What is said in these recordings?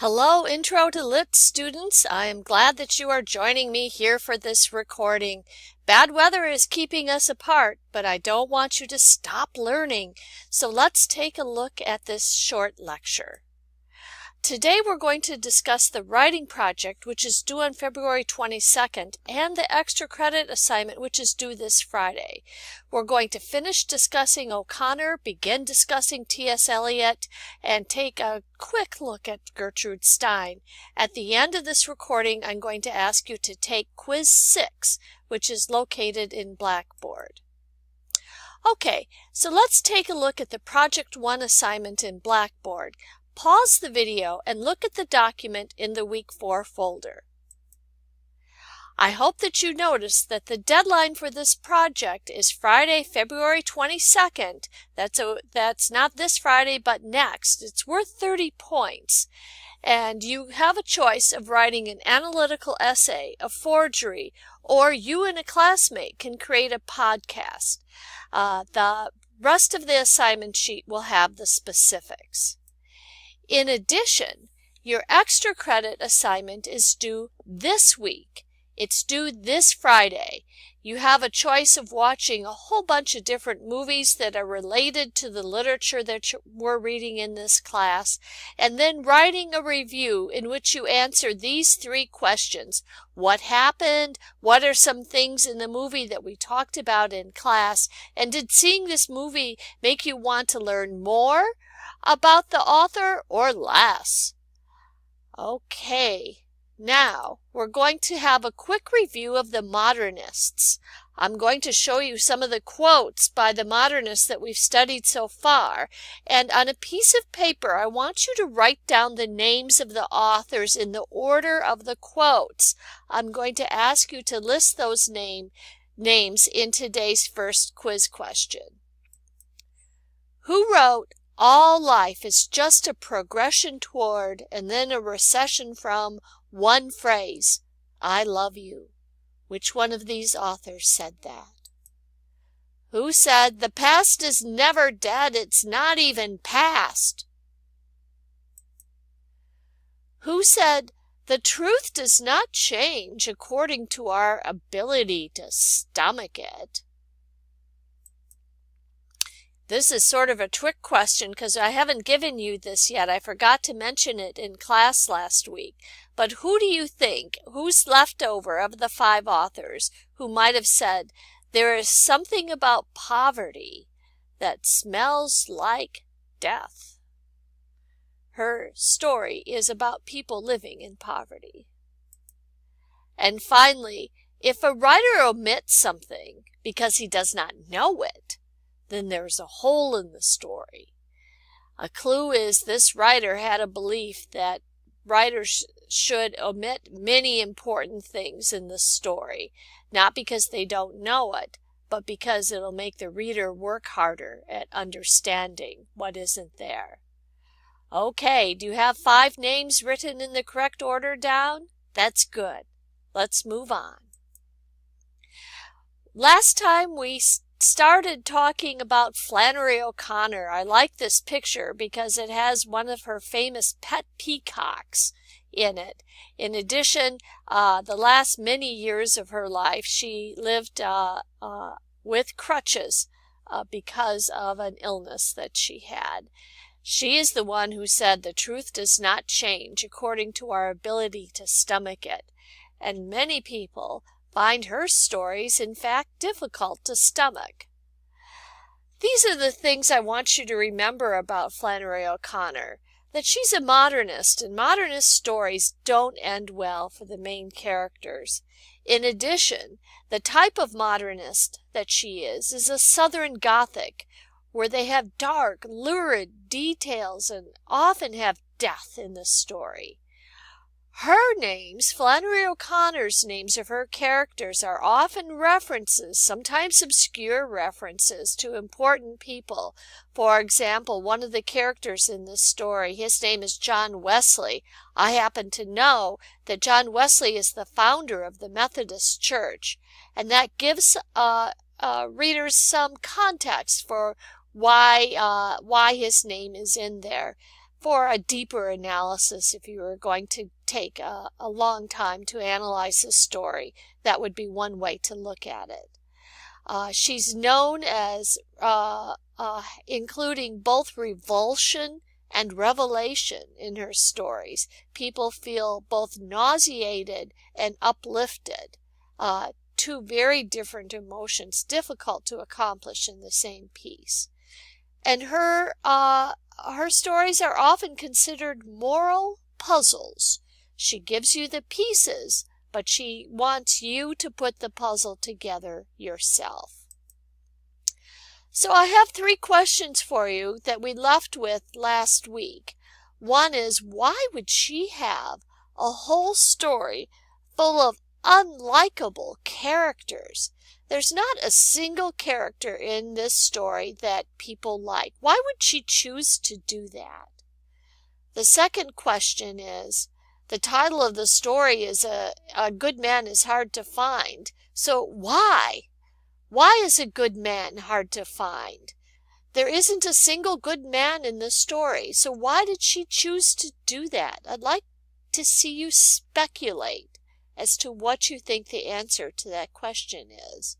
Hello, Intro to Lit students. I am glad that you are joining me here for this recording. Bad weather is keeping us apart, but I don't want you to stop learning. So let's take a look at this short lecture. Today we're going to discuss the writing project, which is due on February 22nd, and the extra credit assignment, which is due this Friday. We're going to finish discussing O'Connor, begin discussing T.S. Eliot, and take a quick look at Gertrude Stein. At the end of this recording, I'm going to ask you to take Quiz 6, which is located in Blackboard. Okay, so let's take a look at the Project 1 assignment in Blackboard. Pause the video and look at the document in the Week 4 folder. I hope that you noticed that the deadline for this project is Friday, February 22nd. That's not this Friday, but next. It's worth 30 points. And you have a choice of writing an analytical essay, a forgery, or you and a classmate can create a podcast. The rest of the assignment sheet will have the specifics. In addition, your extra credit assignment is due this week. It's due this Friday. You have a choice of watching a whole bunch of different movies that are related to the literature that we're reading in this class, and then writing a review in which you answer these 3 questions. What happened? What are some things in the movie that we talked about in class? And did seeing this movie make you want to learn more about the author or less? Okay, now we're going to have a quick review of the modernists. I'm going to show you some of the quotes by the modernists that we've studied so far. And on a piece of paper, I want you to write down the names of the authors in the order of the quotes. I'm going to ask you to list those names in today's first quiz question. Who wrote "All life is just a progression toward and then a recession from one phrase, I love you"? Which one of these authors said that? Who said "the past is never dead, it's not even past"? Who said "the truth does not change according to our ability to stomach it"? This is sort of a trick question because I haven't given you this yet. I forgot to mention it in class last week. But who do you think, who's left over of the 5 authors who might have said, "There is something about poverty that smells like death"? Her story is about people living in poverty. And finally, if a writer omits something because he does not know it, then there's a hole in the story. A clue is this writer had a belief that writers should omit many important things in the story, not because they don't know it, but because it'll make the reader work harder at understanding what isn't there. Okay, do you have 5 names written in the correct order down? That's good. Let's move on. Last time we started talking about Flannery O'Connor. I like this picture because it has one of her famous pet peacocks in it. In addition, the last many years of her life, she lived with crutches because of an illness that she had. She is the one who said the truth does not change according to our ability to stomach it. And many people find her stories, in fact, difficult to stomach. These are the things I want you to remember about Flannery O'Connor, that she's a modernist, and modernist stories don't end well for the main characters. In addition, the type of modernist that she is a Southern Gothic, where they have dark, lurid details and often have death in the story. Her names, Flannery O'Connor's names of her characters, are often references, sometimes obscure references, to important people. For example, one of the characters in this story, his name is John Wesley. I happen to know that John Wesley is the founder of the Methodist Church, and that gives readers some context for why his name is in there. for a deeper analysis, if you were going to take a long time to analyze this story, that would be one way to look at it. She's known as including both revulsion and revelation in her stories. People feel both nauseated and uplifted. Two very different emotions, difficult to accomplish in the same piece. And her stories are often considered moral puzzles. She gives you the pieces, but she wants you to put the puzzle together yourself. So I have 3 questions for you that we left with last week. One is, why would she have a whole story full of unlikable characters? There's not a single character in this story that people like. Why would she choose to do that? The second question is, the title of the story is A Good Man is Hard to Find. So why? Why is a good man hard to find? There isn't a single good man in the story. So why did she choose to do that? I'd like to see you speculate as to what you think the answer to that question is.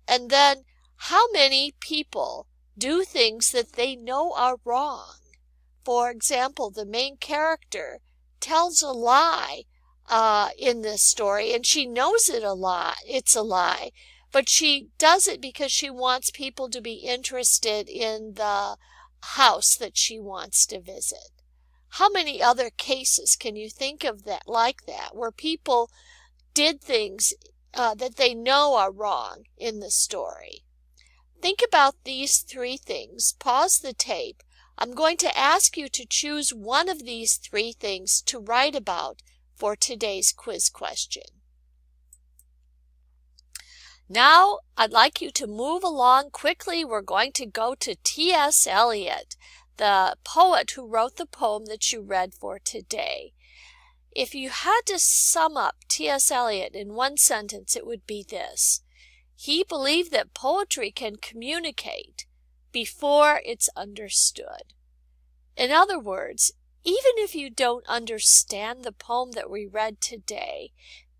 And then, how many people do things that they know are wrong? For example, the main character tells a lie in this story, and she knows it's a lie, but she does it because she wants people to be interested in the house that she wants to visit. How many other cases can you think of that like that, where people did things that they know are wrong in the story? Think about these 3 things. Pause the tape. I'm going to ask you to choose one of these 3 things to write about for today's quiz question. Now, I'd like you to move along quickly. We're going to go to T.S. Eliot, the poet who wrote the poem that you read for today. If you had to sum up T.S. Eliot in one sentence, it would be this: he believed that poetry can communicate before it's understood. In other words, even if you don't understand the poem that we read today,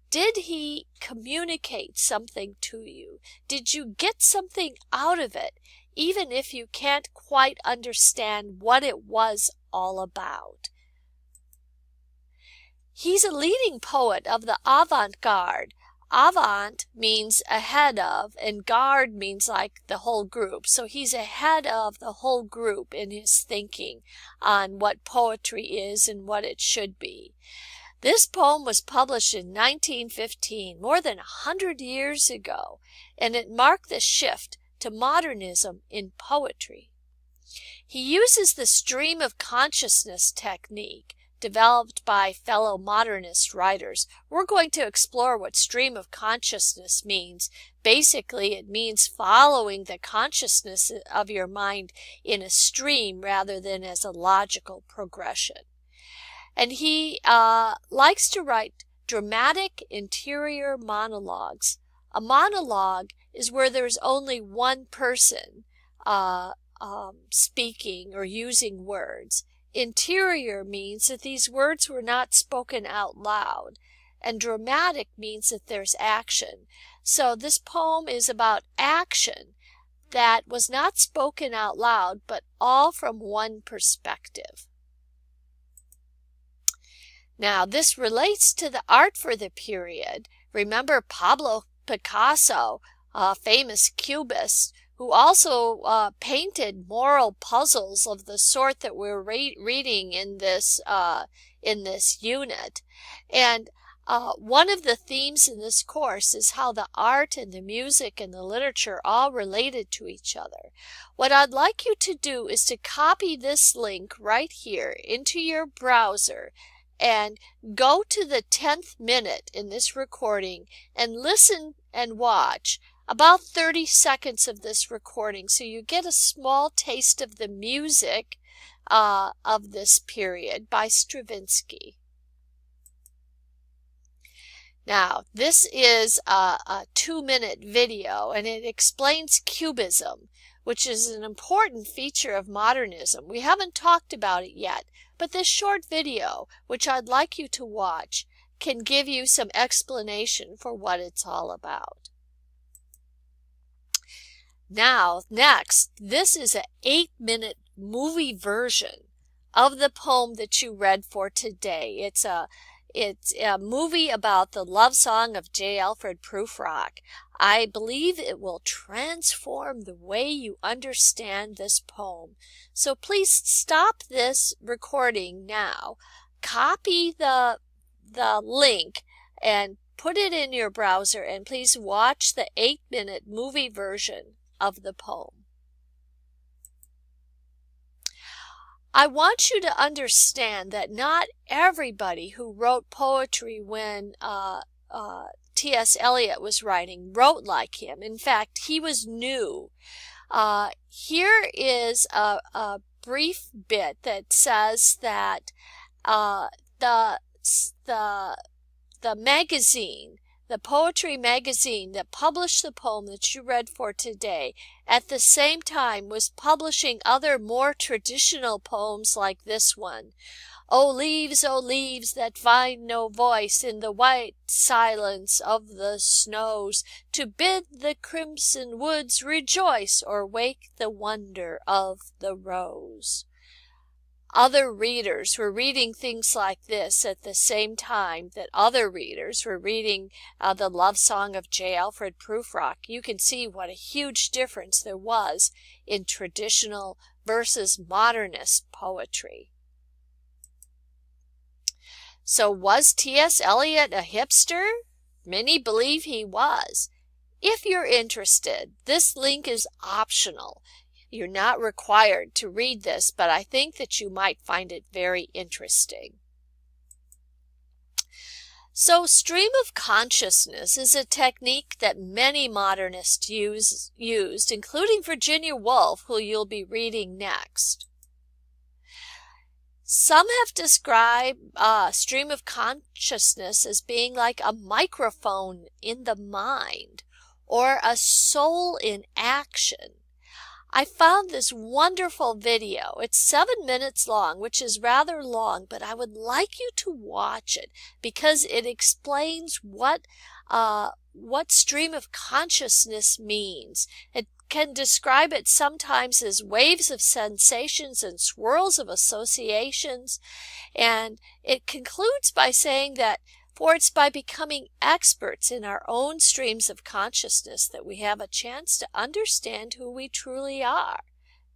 did he communicate something to you? Did you get something out of it, even if you can't quite understand what it was all about? He's a leading poet of the avant-garde. Avant means ahead of, and garde means like the whole group. So he's ahead of the whole group in his thinking on what poetry is and what it should be. This poem was published in 1915, more than 100 years ago, and it marked the shift to modernism in poetry. He uses the stream of consciousness technique developed by fellow modernist writers. We're going to explore what stream of consciousness means. Basically, it means following the consciousness of your mind in a stream rather than as a logical progression. And he likes to write dramatic interior monologues. A monologue is where there's only one person speaking or using words. Interior means that these words were not spoken out loud, and dramatic means that there's action. So this poem is about action that was not spoken out loud, but all from one perspective. Now, this relates to the art for the period. Remember Pablo Picasso, a famous cubist, who also painted moral puzzles of the sort that we're reading in this unit. And one of the themes in this course is how the art and the music and the literature all related to each other. What I'd like you to do is to copy this link right here into your browser and go to the 10th minute in this recording and listen and watch about 30 seconds of this recording, so you get a small taste of the music of this period by Stravinsky. Now, this is a 2-minute video, and it explains Cubism, which is an important feature of modernism. We haven't talked about it yet, but this short video, which I'd like you to watch, can give you some explanation for what it's all about. Now, next, this is an 8-minute movie version of the poem that you read for today. It's a movie about the love song of J. Alfred Prufrock. I believe it will transform the way you understand this poem. So please stop this recording now, copy the link and put it in your browser, and please watch the 8-minute movie version of the poem. I want you to understand that not everybody who wrote poetry when T.S. Eliot was writing wrote like him. In fact, he was new. Here is a brief bit that says that the magazine, the poetry magazine that published the poem that you read for today, at the same time was publishing other more traditional poems like this one. O leaves that find no voice in the white silence of the snows, to bid the crimson woods rejoice or wake the wonder of the rose. Other readers were reading things like this at the same time that other readers were reading the love song of J. Alfred Prufrock. You can see what a huge difference there was in traditional versus modernist poetry. So was T.S. Eliot a hipster? Many believe he was. If you're interested, this link is optional. You're not required to read this, but I think that you might find it very interesting. So stream of consciousness is a technique that many modernists used, including Virginia Woolf, who you'll be reading next. Some have described stream of consciousness as being like a microphone in the mind or a soul in action. I found this wonderful video. It's 7 minutes long, which is rather long, but I would like you to watch it because it explains what stream of consciousness means. It can describe it sometimes as waves of sensations and swirls of associations, and it concludes by saying that for it's by becoming experts in our own streams of consciousness that we have a chance to understand who we truly are.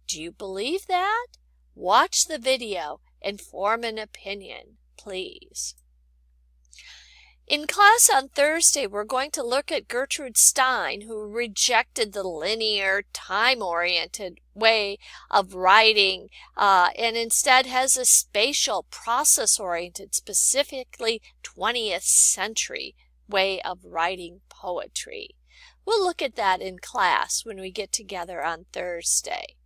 Do you believe that? Watch the video and form an opinion, please. In class on Thursday, we're going to look at Gertrude Stein, who rejected the linear, time-oriented way of writing and instead has a spatial, process-oriented, specifically 20th century way of writing poetry. We'll look at that in class when we get together on Thursday.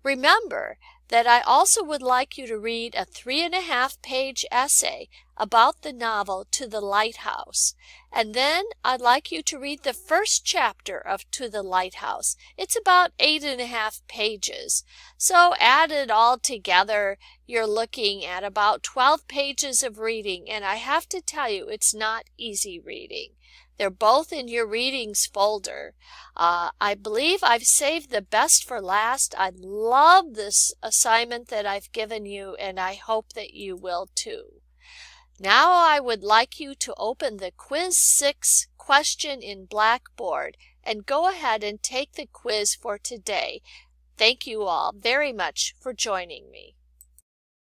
Remember that I also would like you to read a 3.5-page essay about the novel To the Lighthouse. And then I'd like you to read the first chapter of To the Lighthouse. It's about 8.5 pages. So add it all together, you're looking at about 12 pages of reading. And I have to tell you, it's not easy reading. They're both in your readings folder. I believe I've saved the best for last. I love this assignment that I've given you, and I hope that you will too. Now I would like you to open the Quiz 6 question in Blackboard and go ahead and take the quiz for today. Thank you all very much for joining me.